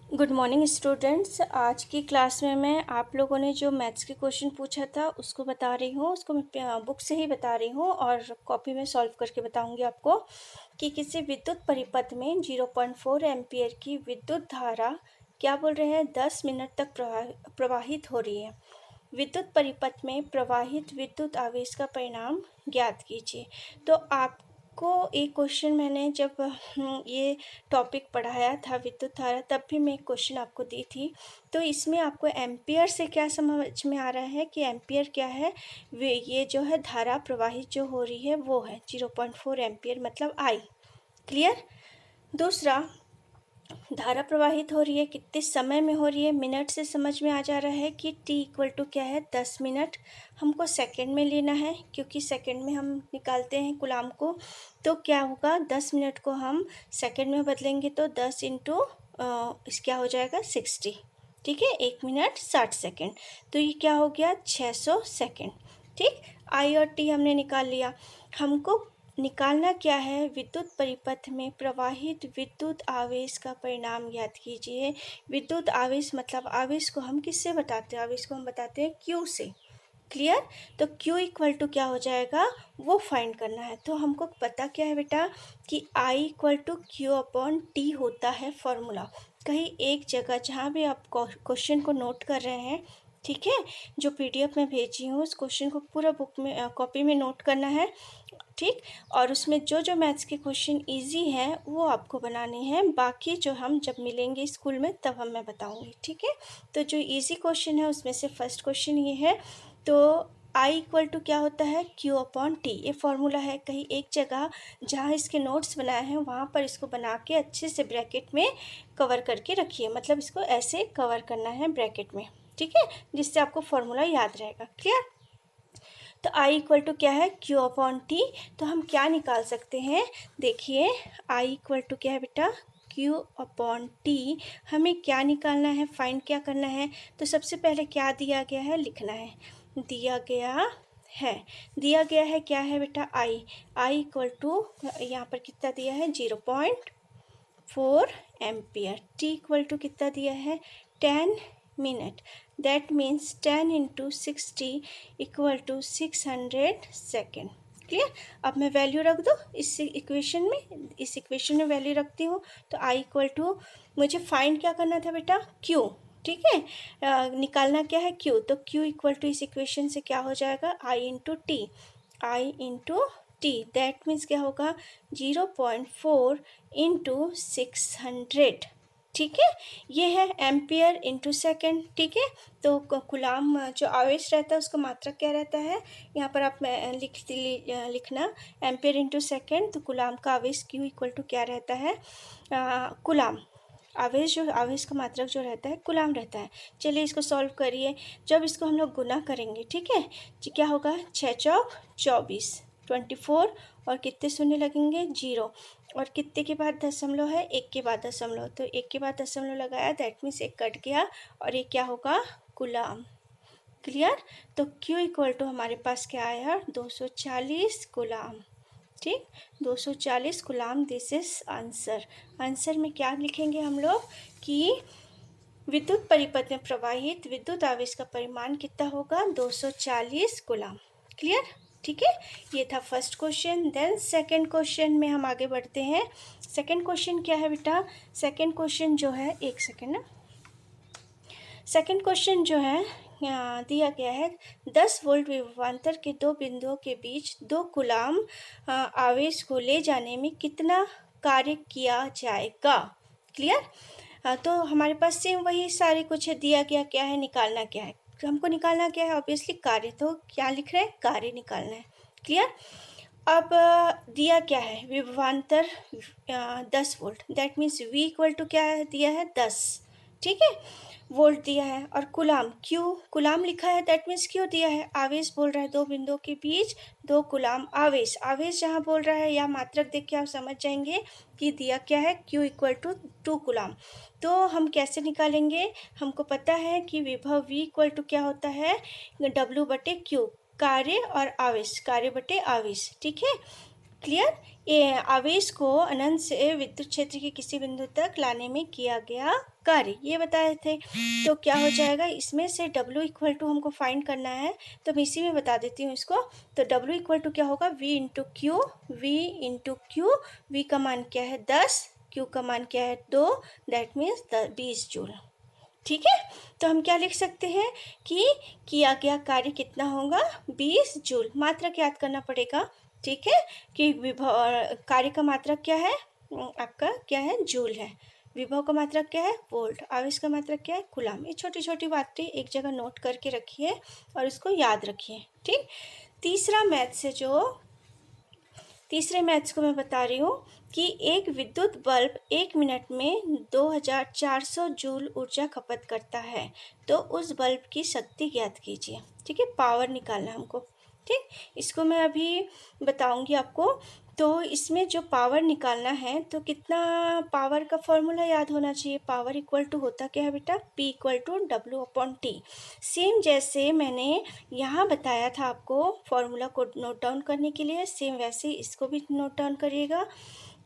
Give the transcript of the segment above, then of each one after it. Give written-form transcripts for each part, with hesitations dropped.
Good morning students. आज की class में मैं आप लोगों ने जो मैथ्स के क्वेश्चन पूछा था उसको बता रही हूँ। उसको मैं बुक से ही बता रही हूँ और कॉपी में सॉल्व करके बताऊँगी आपको कि किसी विद्युत परिपथ में 0.4 एम्पियर की विद्युत धारा क्या बोल रहे हैं 10 मिनट तक प्रवाहित हो रही है। विद्युत परिपथ में प्रवाहित विद्युत आवेश का परिणाम ज्ञात कीजिए। तो आपको एक क्वेश्चन मैंने जब ये टॉपिक पढ़ाया था विद्युत धारा, तब भी मैं एक क्वेश्चन आपको दी थी। तो इसमें आपको एम्पियर से क्या समझ में आ रहा है कि एम्पियर क्या है। ये जो है धारा प्रवाहित जो हो रही है वो है 0.4 एम्पियर मतलब आई। क्लियर। दूसरा, धारा प्रवाहित हो रही है, कितने समय में हो रही है, मिनट से समझ में आ जा रहा है कि t इक्वल टू क्या है 10 मिनट। हमको सेकंड में लेना है क्योंकि सेकंड में हम निकालते हैं कूलाम को। तो क्या होगा 10 मिनट को हम सेकंड में बदलेंगे तो 10 इंटू इस क्या हो जाएगा 60। ठीक है, 1 मिनट 60 सेकेंड। तो ये क्या हो गया 600 सेकेंड। ठीक, आई और टी हमने निकाल लिया। हमको निकालना क्या है, विद्युत परिपथ में प्रवाहित विद्युत आवेश का परिणाम ज्ञात कीजिए। विद्युत आवेश मतलब आवेश को हम किससे बताते हैं, आवेश को हम बताते हैं Q से। क्लियर। तो Q इक्वल टू क्या हो जाएगा वो फाइंड करना है। तो हमको पता क्या है बेटा कि I equal to Q upon T होता है फॉर्मूला। कहीं एक जगह जहाँ भी आप क्वेश्चन को नोट कर रहे हैं, ठीक है, जो PDF में भेजी हूँ उस क्वेश्चन को पूरा बुक में कॉपी में नोट करना है। ठीक, और उसमें जो जो मैथ्स के क्वेश्चन इजी हैं वो आपको बनाने हैं, बाकी जो हम जब मिलेंगे स्कूल में तब मैं बताऊंगी। ठीक है, तो जो इजी क्वेश्चन है उसमें से फर्स्ट क्वेश्चन ये है। तो I इक्वल टू क्या होता है Q अपॉन T, ये फॉर्मूला है। कहीं एक जगह जहाँ इसके नोट्स बनाए हैं वहाँ पर इसको बना के अच्छे से ब्रैकेट में कवर करके रखिए, मतलब इसको ऐसे कवर करना है ब्रैकेट में, ठीक है, जिससे आपको फॉर्मूला याद रहेगा। क्लियर। तो I इक्वल टू क्या है Q अपॉन T। तो हम क्या निकाल सकते हैं, देखिए I इक्वल टू क्या है बेटा Q अपॉन T। हमें क्या निकालना है, फाइंड क्या करना है। तो सबसे पहले क्या दिया गया है लिखना है। दिया गया है क्या है बेटा I इक्वल टू यहाँ पर कितना दिया है 0.4 एम्पियर। T इक्वल टू कितना दिया है 10 minute. That means 10 into 60 equal to 600 second. Clear. अब मैं वैल्यू रख दो इस इक्वेशन में वैल्यू रखती हूँ। तो I इक्वल टू मुझे फाइंड क्या करना था बेटा Q। ठीक है, निकालना क्या है Q। तो Q इक्वल टू इस इक्वेशन से क्या हो जाएगा I into T. That means क्या होगा 0.4 इंटू 600। ठीक है, ये है एम्पियर इंटू सेकेंड। ठीक है, तो कूलाम जो आवेश रहता है उसका मात्रक क्या रहता है, यहाँ पर आप लिखना एम्पियर इंटू सेकेंड। तो कूलाम का आवेश Q इक्वल टू क्या रहता है, कूलाम आवेश का मात्रक जो रहता है कूलाम रहता है। चलिए इसको सॉल्व करिए। जब इसको हम लोग गुना करेंगे, ठीक है, क्या होगा 6 चौक 24 24 और कितने शून्य लगेंगे 0, और कितने के बाद दशमलव है 1 के बाद दशमलव। तो 1 के बाद दशमलव लगाया, दैट मीन्स 1 कट गया और ये क्या होगा कूलाम। क्लियर। तो Q इक्वल टू हमारे पास क्या आया 240 कूलाम। ठीक, 240 coulomb. This is answer. Answer में क्या लिखेंगे हम लोग कि विद्युत परिपथ में प्रवाहित विद्युत आवेश का परिमाण कितना होगा 240 कूलाम। क्लियर। ठीक है, ये था first question. Then second question में हम आगे बढ़ते हैं। सेकंड क्वेश्चन क्या है बेटा, सेकंड क्वेश्चन जो है, एक सेकंड ना, सेकंड क्वेश्चन जो है दिया गया है 10 वोल्ट विभवांतर के दो बिंदुओं के बीच 2 कूलाम आवेश को ले जाने में कितना कार्य किया जाएगा। क्लियर। तो हमारे पास सेम वही सारे कुछ है, दिया गया क्या है, निकालना क्या है। हमको निकालना क्या है, ऑब्वियसली कार्य। तो क्या लिख रहे हैं, कार्य निकालना है। क्लियर। अब दिया क्या है विभवांतर 10 volt, that means V equal to क्या है दिया है 10। ठीक है, वोल्ट दिया है, और कूलाम Q, कूलाम लिखा है, दैट मीन्स Q दिया है। आवेश बोल रहा है दो बिंदुओं के बीच 2 कूलाम आवेश। आवेश जहाँ बोल रहा है या मात्रक देख के आप समझ जाएंगे कि दिया क्या है Q इक्वल टू 2 कूलाम। तो हम कैसे निकालेंगे, हमको पता है कि विभव V इक्वल टू क्या होता है W बटे Q, कार्य और आवेश, कार्य बटे आवेश। ठीक है, क्लियर। ये आवेश को अनंत से विद्युत क्षेत्र के किसी बिंदु तक लाने में किया गया कार्य, ये बताए थे। तो क्या हो जाएगा, इसमें से W इक्वल टू हमको फाइंड करना है, तो मैं इसी में बता देती हूँ इसको। तो W इक्वल टू क्या होगा, V इंटू क्यू, V का मान क्या है 10, Q का मान क्या है 2, दैट मीन्स 20 जूल। ठीक है, तो हम क्या लिख सकते हैं कि किया गया कार्य कितना होगा, 20 जूल। मात्रक याद करना पड़ेगा, ठीक है, कि विभव कार्य का मात्रक क्या है, आपका क्या है, जूल है। विभव का मात्रक क्या है, वोल्ट। आवेश का मात्रक क्या है, कूलम। ये छोटी छोटी बातें एक जगह नोट करके रखिए और इसको याद रखिए। ठीक, तीसरे मैथ्स को मैं बता रही हूँ कि एक विद्युत बल्ब 1 मिनट में 2400 जूल ऊर्जा खपत करता है, तो उस बल्ब की शक्ति ज्ञात कीजिए। ठीक है, पावर निकालना हमको। ठीक, इसको मैं अभी बताऊंगी आपको। तो इसमें जो पावर निकालना है, तो कितना पावर का फॉर्मूला याद होना चाहिए। पावर इक्वल टू होता क्या है बेटा, P equal to W/T। Same जैसे मैंने यहाँ बताया था आपको फॉर्मूला को नोट डाउन करने के लिए, सेम वैसे इसको भी नोट डाउन करिएगा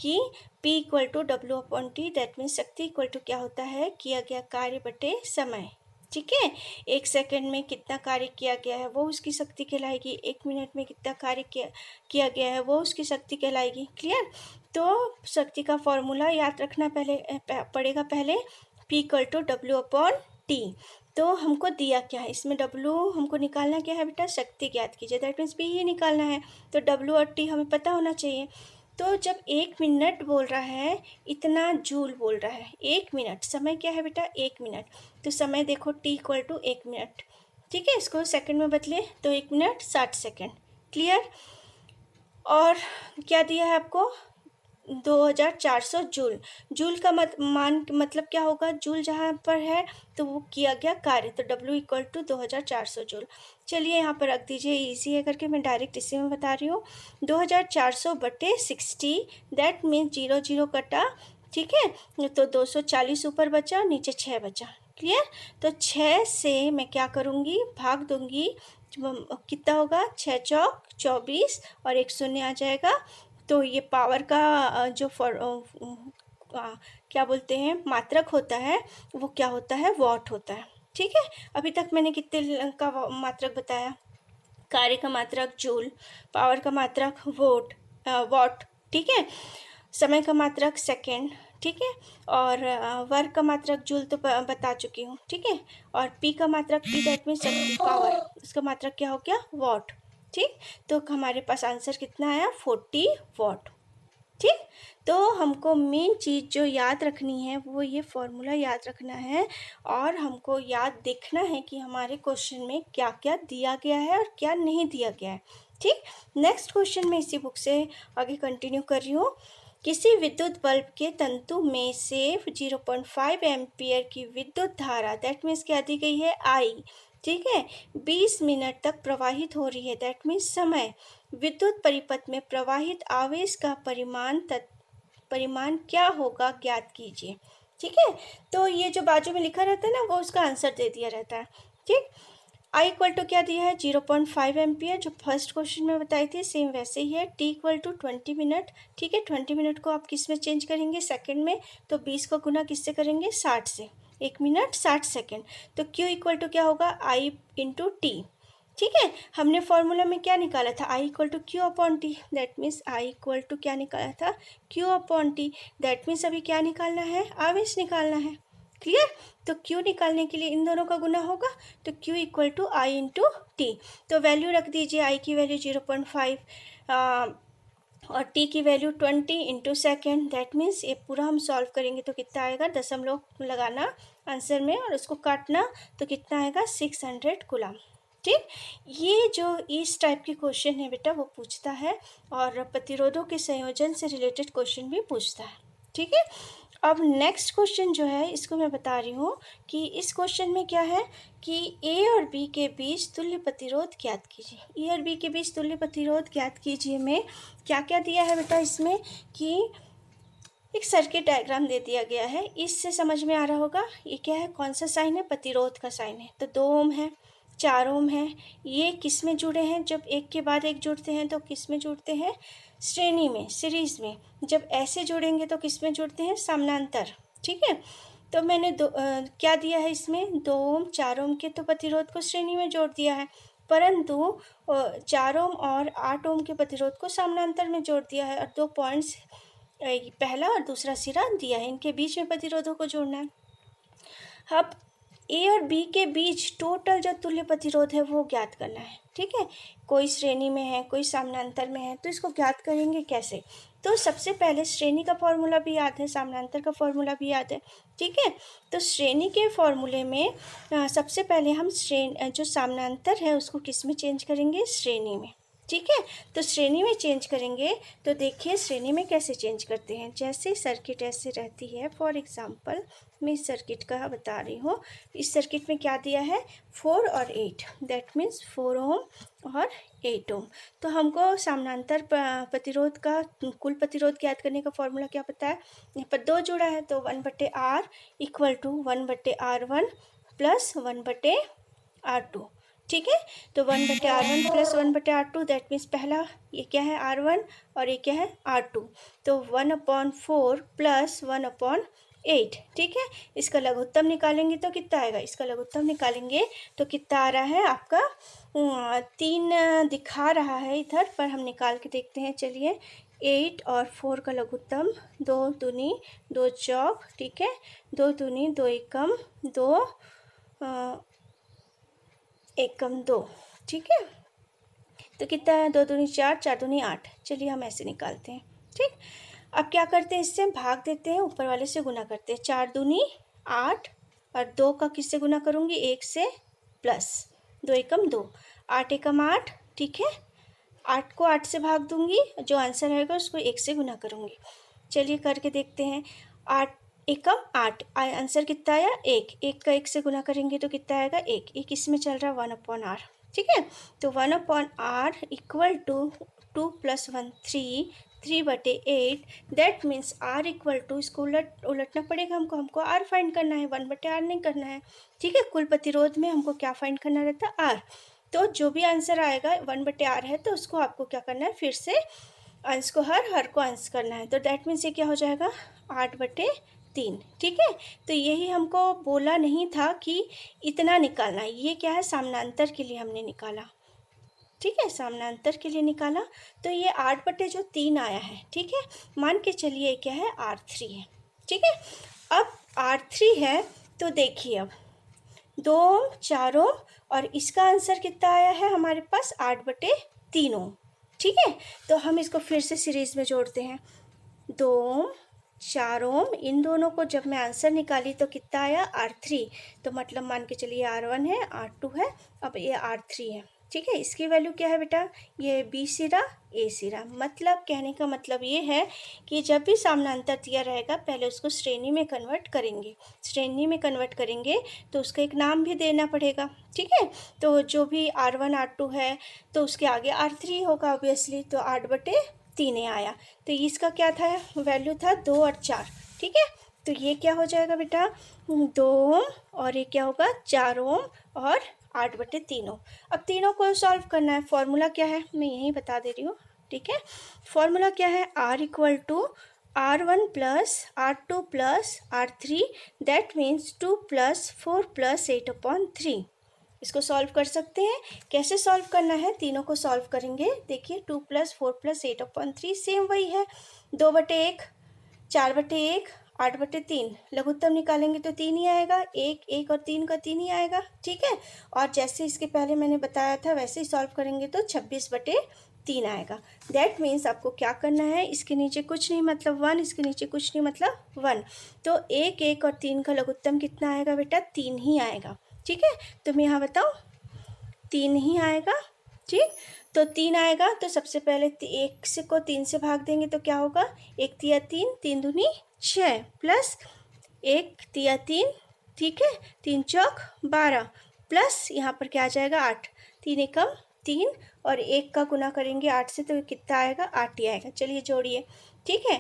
कि P equal to W/T, that means शक्ति इक्वल टू क्या होता है, किया गया कार्य बटे समय। ठीक है, 1 सेकंड में कितना कार्य किया गया है वो उसकी शक्ति कहलाएगी, 1 मिनट में कितना कार्य किया गया है वो उसकी शक्ति कहलाएगी। क्लियर। तो शक्ति का फॉर्मूला याद रखना पड़ेगा पहले, P इक्वल टू W/T। तो हमको दिया क्या है, इसमें W हमको निकालना क्या है बेटा, शक्ति ज्ञात कीजिए, दैट मीन्स P ही निकालना है। तो W और T हमें पता होना चाहिए। तो जब 1 मिनट बोल रहा है, इतना जूल बोल रहा है, 1 मिनट, समय क्या है बेटा, 1 मिनट। तो समय देखो T इक्वल टू 1 मिनट। ठीक है, इसको सेकंड में बदले तो 1 मिनट 60 सेकंड। क्लियर। और क्या दिया है आपको, 2400 जूल। जूल का मान मतलब क्या होगा, जूल जहाँ पर है तो वो किया गया कार्य, तो W इक्वल टू 2400 जूल। चलिए यहाँ पर रख दीजिए, इजी है करके मैं डायरेक्ट इसी में बता रही हूँ। 2400 बटे 60, दैट मीन्स 0 0 कटा। ठीक है, तो 240 ऊपर बचा, नीचे 6 बचा। क्लियर। तो 6 से मैं क्या करूँगी, भाग दूंगी, कितना होगा, 6 चौक 24 और 1 शून्य आ जाएगा। तो ये पावर का जो क्या बोलते हैं मात्रक होता है, वो क्या होता है, वॉट होता है। ठीक है, अभी तक मैंने कितने का मात्रक बताया, कार्य का मात्रक जूल, पावर का मात्रक वॉट। ठीक है, समय का मात्रक सेकेंड। ठीक है, और वर्ग का मात्रक जूल तो बता चुकी हूँ। ठीक है, और P का मात्रक P, दैट मीन्स शक्ति, पावर, उसका मात्रक क्या हो गया, वॉट। ठीक, तो हमारे पास आंसर कितना आया, 40 वॉट। ठीक, तो हमको मेन चीज़ जो याद रखनी है वो ये फॉर्मूला याद रखना है, और हमको याद देखना है कि हमारे क्वेश्चन में क्या क्या दिया गया है और क्या नहीं दिया गया है। ठीक, नेक्स्ट क्वेश्चन में इसी बुक से आगे कंटिन्यू कर रही हूँ। किसी विद्युत बल्ब के तंतु में से 0.5 एम्पियर की विद्युत धारा, दैट मीन्स क्या दी गई है, I। ठीक है, 20 मिनट तक प्रवाहित हो रही है, दैट मीन्स समय। विद्युत परिपथ में प्रवाहित आवेश का परिमाण क्या होगा, ज्ञात कीजिए। ठीक है, तो ये जो बाजू में लिखा रहता है ना, वो उसका आंसर दे दिया रहता है। ठीक, I इक्वल टू क्या दिया है, 0.5 एम्पियर, जो फर्स्ट क्वेश्चन में बताई थी सेम वैसे ही है। T equal to 20 minute. ठीक है, 20 मिनट को आप किस में चेंज करेंगे, सेकंड में, तो 20 को गुना किससे करेंगे, 60 से, 1 मिनट 60 सेकंड। तो Q इक्वल टू क्या होगा, I इंटू T। ठीक है, हमने फॉर्मूला में क्या निकाला था, I equal to Q upon T, that means I equal to क्या निकाला था, Q अपॉन T। दैट मीन्स अभी क्या निकालना है, आवेश निकालना है। क्लियर। तो Q निकालने के लिए इन दोनों का गुना होगा, तो Q equal to I into T। तो वैल्यू रख दीजिए, I की वैल्यू 0.5 और T की value 20 into second. That means ये पूरा हम सॉल्व करेंगे तो कितना आएगा, दशमलव लगाना आंसर में और उसको काटना, तो कितना आएगा, 600 कूलम। ठीक, ये जो इस टाइप के क्वेश्चन है बेटा वो पूछता है, और प्रतिरोधों के संयोजन से रिलेटेड क्वेश्चन भी पूछता है। ठीक है, अब नेक्स्ट क्वेश्चन जो है इसको मैं बता रही हूँ कि इस क्वेश्चन में क्या है कि A और B के बीच तुल्य प्रतिरोध ज्ञात कीजिए। A और B के बीच तुल्य प्रतिरोध ज्ञात कीजिए में क्या क्या दिया है बेटा, इसमें कि एक सर्किट डायग्राम दे दिया गया है। इससे समझ में आ रहा होगा ये क्या है, कौन सा साइन है, प्रतिरोध का साइन है। तो 2 ओम है, 4 ओम है, ये किस में जुड़े हैं, जब एक के बाद एक जुड़ते हैं तो किस में जुड़ते हैं, श्रेणी में, सीरीज़ में। जब ऐसे जोड़ेंगे तो किस में जुड़ते हैं, समानांतर। ठीक है, तो मैंने क्या दिया है इसमें, 2 ओम 4 ओम के तो प्रतिरोध को श्रेणी में जोड़ दिया है, परंतु 4 ओम और 8 ओम के प्रतिरोध को समानांतर में जोड़ दिया है और 2 पॉइंट्स पहला और दूसरा सिरा दिया है, इनके बीच में प्रतिरोधों को जोड़ना है। अब ए और बी के बीच टोटल जो तुल्य प्रतिरोध है वो ज्ञात करना है। ठीक है, कोई श्रेणी में है, कोई समानांतर में है, तो इसको ज्ञात करेंगे कैसे। तो सबसे पहले श्रेणी का फॉर्मूला भी याद है, समानांतर का फॉर्मूला भी याद है। ठीक है, तो श्रेणी के फॉर्मूले में सबसे पहले हम जो समानांतर है उसको किस में चेंज करेंगे, श्रेणी में। ठीक है, तो श्रेणी में चेंज करेंगे तो देखिए श्रेणी में कैसे चेंज करते हैं। जैसे सर्किट ऐसे रहती है, फॉर एग्जांपल मैं इस सर्किट का बता रही हूँ। इस सर्किट में क्या दिया है, 4 और 8, दैट मीन्स 4 ओम और 8 ओम। तो हमको समानांतर प्रतिरोध का कुल प्रतिरोध ज्ञात करने का फॉर्मूला क्या पता है, यहाँ पर 2 जुड़ा है तो 1/R equal to 1/R1 plus 1/R2। ठीक है, तो 1/R1 plus 1/R2 that means पहला ये क्या है R1 और ये क्या है R2, तो 1/4 प्लस 1/8। ठीक है, इसका लघुत्तम निकालेंगे तो कितना आएगा, इसका लघुत्तम निकालेंगे तो कितना आ रहा है आपका 3 दिखा रहा है इधर, पर हम निकाल के देखते हैं। चलिए, 8 और 4 का लघुत्तम 2 दूनी 2 चौक। ठीक है, 2 दूनी 2 एकम 2 एकम 2। ठीक है, तो कितना है, 2 दूनी 4 4 दूनी 8। चलिए हम ऐसे निकालते हैं। ठीक, अब क्या करते हैं, इससे भाग देते हैं, ऊपर वाले से गुना करते हैं। 4 दूनी 8 और 2 का किससे गुना करूँगी, 1 से प्लस 2 एकम 2, 8 एकम 8। ठीक है, 8 को 8 से भाग दूंगी, जो आंसर रहेगा उसको 1 से गुना करूँगी। चलिए करके देखते हैं। 8 एकम 8, आंसर कितना आया, 1। 1 का 1 से गुना करेंगे तो कितना आएगा, 1। 1 इसमें चल रहा है 1/R। ठीक है, तो 1/R equal to 2 + 1 3, 3/8 that means R equal to, इसको उलटना पड़ेगा हमको R फाइंड करना है, 1/R नहीं करना है। ठीक है, कुल प्रतिरोध में हमको क्या फाइंड करना रहता है, R। तो जो भी आंसर आएगा 1/R है तो उसको आपको क्या करना है, फिर से अंश को हर को अंश करना है। तो दैट मीन्स ये क्या हो जाएगा, 8/3। ठीक है, तो यही हमको बोला नहीं था कि इतना निकालना है। ये क्या है, समानांतर के लिए हमने निकाला। ठीक है, समानांतर के लिए निकाला तो ये 8/3 आया है। ठीक है, मान के चलिए क्या है, R3 है। ठीक है, अब R3 है तो देखिए अब 2 ओम 4 ओम और इसका आंसर कितना आया है हमारे पास, 8/3 ओम। ठीक है, तो हम इसको फिर से सीरीज में जोड़ते हैं। 2 ओम 4 ओम, इन दोनों को जब मैं आंसर निकाली तो कितना आया, R3। तो मतलब मान के चलिए R1 है, R2 है, अब ये R3 है। ठीक है, इसकी वैल्यू क्या है बेटा, ये B सिरा A सिरा। मतलब कहने का मतलब ये है कि जब भी समानांतर दिया रहेगा पहले उसको श्रेणी में कन्वर्ट करेंगे। श्रेणी में कन्वर्ट करेंगे तो उसका एक नाम भी देना पड़ेगा। ठीक है, तो जो भी R1 R2 है तो उसके आगे R3 होगा ऑब्वियसली, तो 8/3 आया। तो इसका क्या था, वैल्यू था 2 और 4। ठीक है, तो ये क्या हो जाएगा बेटा, 2 ओम और ये क्या होगा, 4 ओम और 8/3 ओम। अब तीनों को सॉल्व करना है। फॉर्मूला क्या है, मैं यही बता दे रही हूँ। ठीक है, फॉर्मूला क्या है, R equal to R1 plus R2 plus R3 that means 2 + 4 + 8/3। इसको सॉल्व कर सकते हैं। कैसे सॉल्व करना है, तीनों को सॉल्व करेंगे। देखिए 2 + 4 + 8/3 सेम वही है, 2/1 4/1 8/3। लघुत्तम निकालेंगे तो 3 ही आएगा, 1 1 और 3 का 3 ही आएगा। ठीक है, और जैसे इसके पहले मैंने बताया था वैसे ही सॉल्व करेंगे तो 26/3 आएगा। दैट मीन्स आपको क्या करना है, इसके नीचे कुछ नहीं मतलब 1, इसके नीचे कुछ नहीं मतलब 1। तो 1 1 और 3 का लघुत्तम कितना आएगा बेटा, 3 ही आएगा। ठीक है, तो मैं यहाँ बताऊँ, 3 ही आएगा। ठीक, तो 3 आएगा तो सबसे पहले 1 से को 3 से भाग देंगे तो क्या होगा, 1 तिया 3, 3 दूनी 6 प्लस 1 तिया 3। ठीक है, 3 चौक 12 प्लस यहाँ पर क्या आ जाएगा, 8। 3 एकम 3 और 1 का गुना करेंगे 8 से तो कितना आएगा, 8 ही आएगा। चलिए जोड़िए। ठीक है,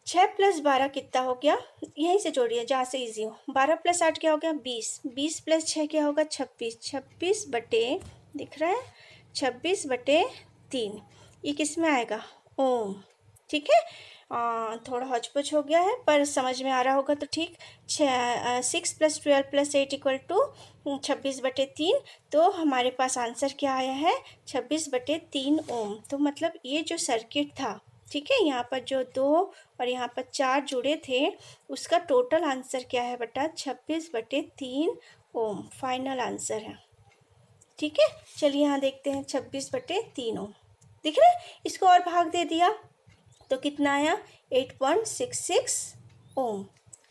6 + 12 कितना हो गया, यहीं से जोड़िए जहाँ से इजी हो। 12 + 8 क्या हो गया, 20। 20 + 6 क्या होगा, 26। 26 बटे, दिख रहा है, 26/3। ये किस में आएगा, ओम। ठीक है, थोड़ा हौच-पौच हो गया है पर समझ में आ रहा होगा तो ठीक। 6 + 12 + 8 = 26/3। तो हमारे पास आंसर क्या आया है? 26/3 ओम। तो मतलब ये जो सर्किट था, ठीक है, यहाँ पर जो 2 और यहाँ पर 4 जुड़े थे, उसका टोटल आंसर क्या है बेटा? 26/3 ओम फाइनल आंसर है। ठीक है, चलिए यहाँ देखते हैं 26/3 ओम। दिख रहा है? इसको और भाग दे दिया तो कितना आया? 8.66 ओम।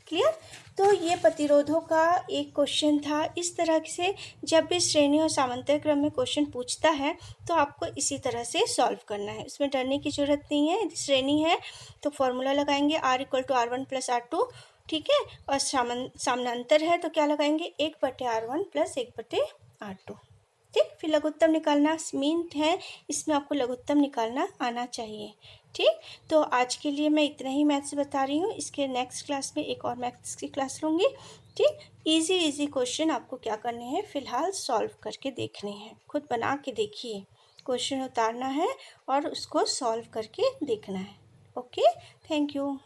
क्लियर? तो ये प्रतिरोधों का एक क्वेश्चन था। इस तरह से जब भी श्रेणी और समांतर क्रम में क्वेश्चन पूछता है तो आपको इसी तरह से सॉल्व करना है, उसमें डरने की ज़रूरत नहीं है। यदि श्रेणी है तो फॉर्मूला लगाएंगे R = R1 + R2, ठीक है, और समानांतर है तो क्या लगाएंगे? 1/R1 + 1/R2। ठीक, फिर लघुत्तम निकालना मीन है, इसमें आपको लघुत्तम निकालना आना चाहिए। ठीक, तो आज के लिए मैं इतना ही मैथ्स बता रही हूँ। इसके नेक्स्ट क्लास में एक और मैथ्स की क्लास लूँगी। ठीक, इजी क्वेश्चन आपको क्या करने हैं? फ़िलहाल सॉल्व करके देखने हैं। खुद बना के देखिए, क्वेश्चन उतारना है और उसको सॉल्व करके देखना है। Okay, thank you.